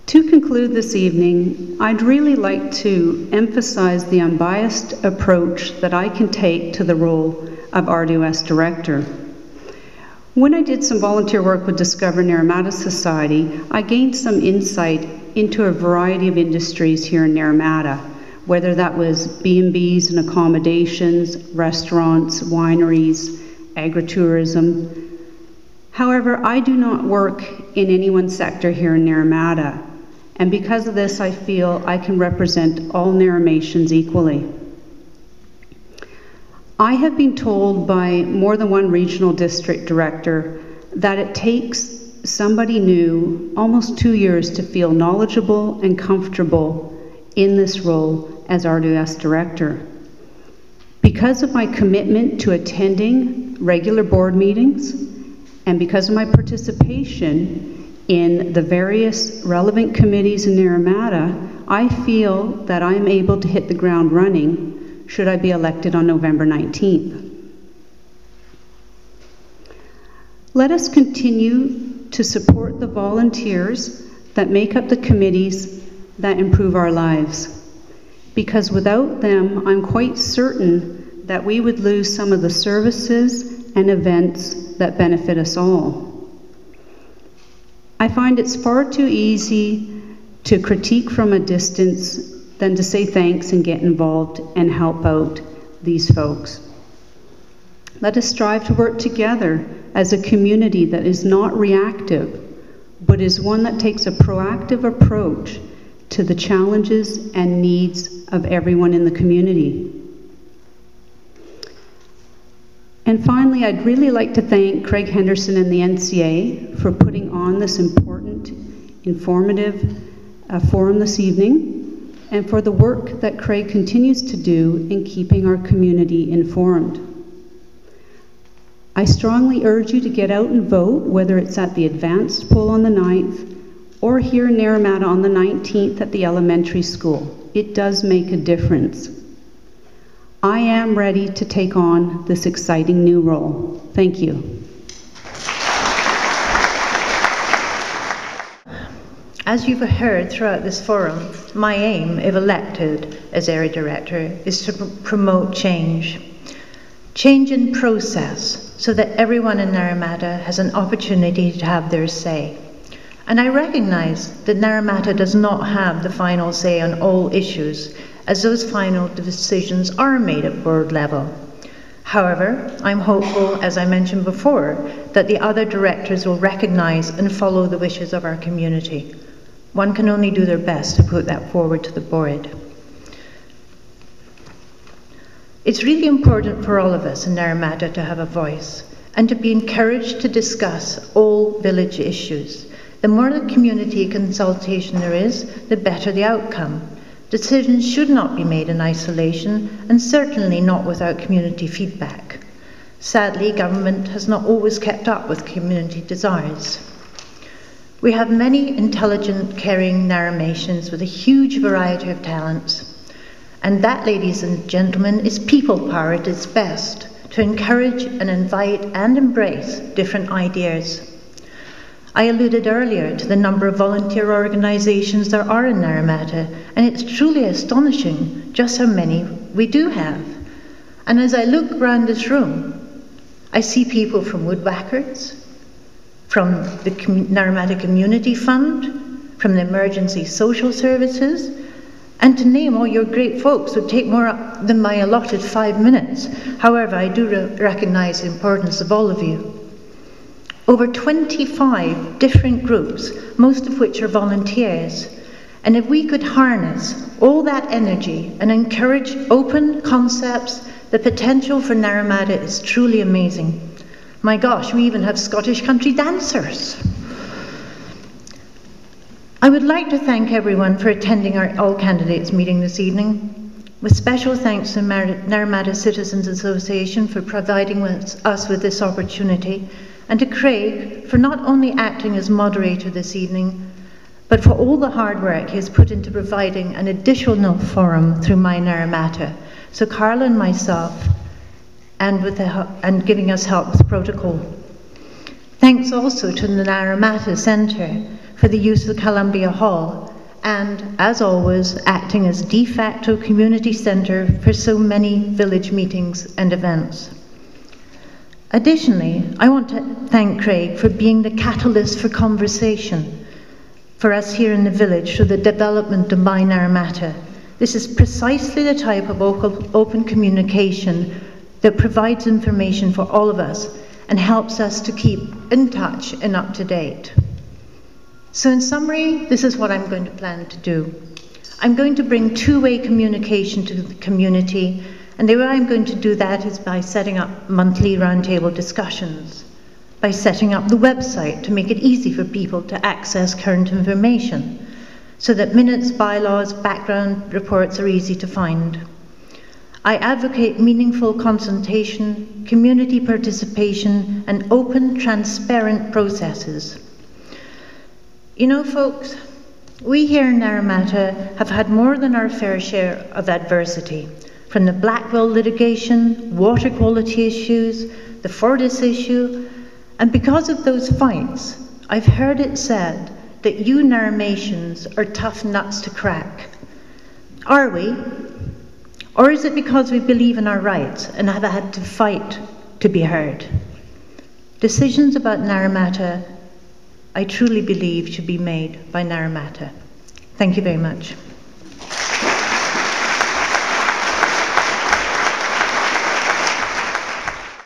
To conclude this evening, I'd really like to emphasize the unbiased approach that I can take to the role of RDOS Director. When I did some volunteer work with Discover Naramata Society, I gained some insight into a variety of industries here in Naramata, whether that was B&Bs and accommodations, restaurants, wineries, agritourism. However, I do not work in any one sector here in Naramata, and because of this, I feel I can represent all Naramatians equally. I have been told by more than one regional district director that it takes somebody new almost 2 years to feel knowledgeable and comfortable in this role as RDOS Director. Because of my commitment to attending regular board meetings and because of my participation in the various relevant committees in Naramata, I feel that I'm able to hit the ground running should I be elected on November 19th. Let us continue to support the volunteers that make up the committees that improve our lives, because without them, I'm quite certain that we would lose some of the services and events that benefit us all. I find it's far too easy to critique from a distance than to say thanks and get involved and help out these folks. Let us strive to work together as a community that is not reactive, but is one that takes a proactive approach to the challenges and needs of everyone in the community. And finally, I'd really like to thank Craig Henderson and the NCA for putting on this important, informative forum this evening, and for the work that Craig continues to do in keeping our community informed. I strongly urge you to get out and vote, whether it's at the advanced poll on the 9th or here in Naramata on the 19th at the elementary school. It does make a difference. I am ready to take on this exciting new role. Thank you. As you've heard throughout this forum, my aim, if elected as area director, is to promote change. Change in process, so that everyone in Naramata has an opportunity to have their say. And I recognise that Naramata does not have the final say on all issues, as those final decisions are made at board level. However, I'm hopeful, as I mentioned before, that the other directors will recognise and follow the wishes of our community. One can only do their best to put that forward to the board. It's really important for all of us in Naramata to have a voice and to be encouraged to discuss all village issues. The more the community consultation there is, the better the outcome. Decisions should not be made in isolation, and certainly not without community feedback. Sadly, government has not always kept up with community desires. We have many intelligent, caring Naramatians with a huge variety of talents. And that, ladies and gentlemen, is people power at its best, to encourage and invite and embrace different ideas. I alluded earlier to the number of volunteer organisations there are in Naramata, and it's truly astonishing just how many we do have. And as I look around this room, I see people from Woodwhackers, from the Naramata Community Fund, from the Emergency Social Services, and to name all your great folks would take more than my allotted 5 minutes. However, I do recognise the importance of all of you. Over 25 different groups, most of which are volunteers. And if we could harness all that energy and encourage open concepts, the potential for Naramata is truly amazing. My gosh, we even have Scottish country dancers. I would like to thank everyone for attending our All Candidates meeting this evening, with special thanks to Naramata Citizens Association for providing us with this opportunity, and to Craig for not only acting as moderator this evening, but for all the hard work he has put into providing an additional forum through My Naramata. So Carla and myself, and giving us help with protocol. Thanks also to the Naramata Centre for the use of Columbia Hall, and, as always, acting as de facto community centre for so many village meetings and events. Additionally, I want to thank Craig for being the catalyst for conversation for us here in the village through the development of My Naramata. This is precisely the type of open communication that provides information for all of us and helps us to keep in touch and up to date. So in summary, this is what I'm going to plan to do. I'm going to bring two-way communication to the community, and the way I'm going to do that is by setting up monthly roundtable discussions, by setting up the website to make it easy for people to access current information, so that minutes, bylaws, background reports are easy to find. I advocate meaningful consultation, community participation, and open, transparent processes. You know, folks, we here in Naramata have had more than our fair share of adversity, from the Blackwell litigation, water quality issues, the Fortis issue, and because of those fights, I've heard it said that you Naramatians are tough nuts to crack. Are we? Or is it because we believe in our rights and have had to fight to be heard? Decisions about Naramata, I truly believe, should be made by Naramata. Thank you very much.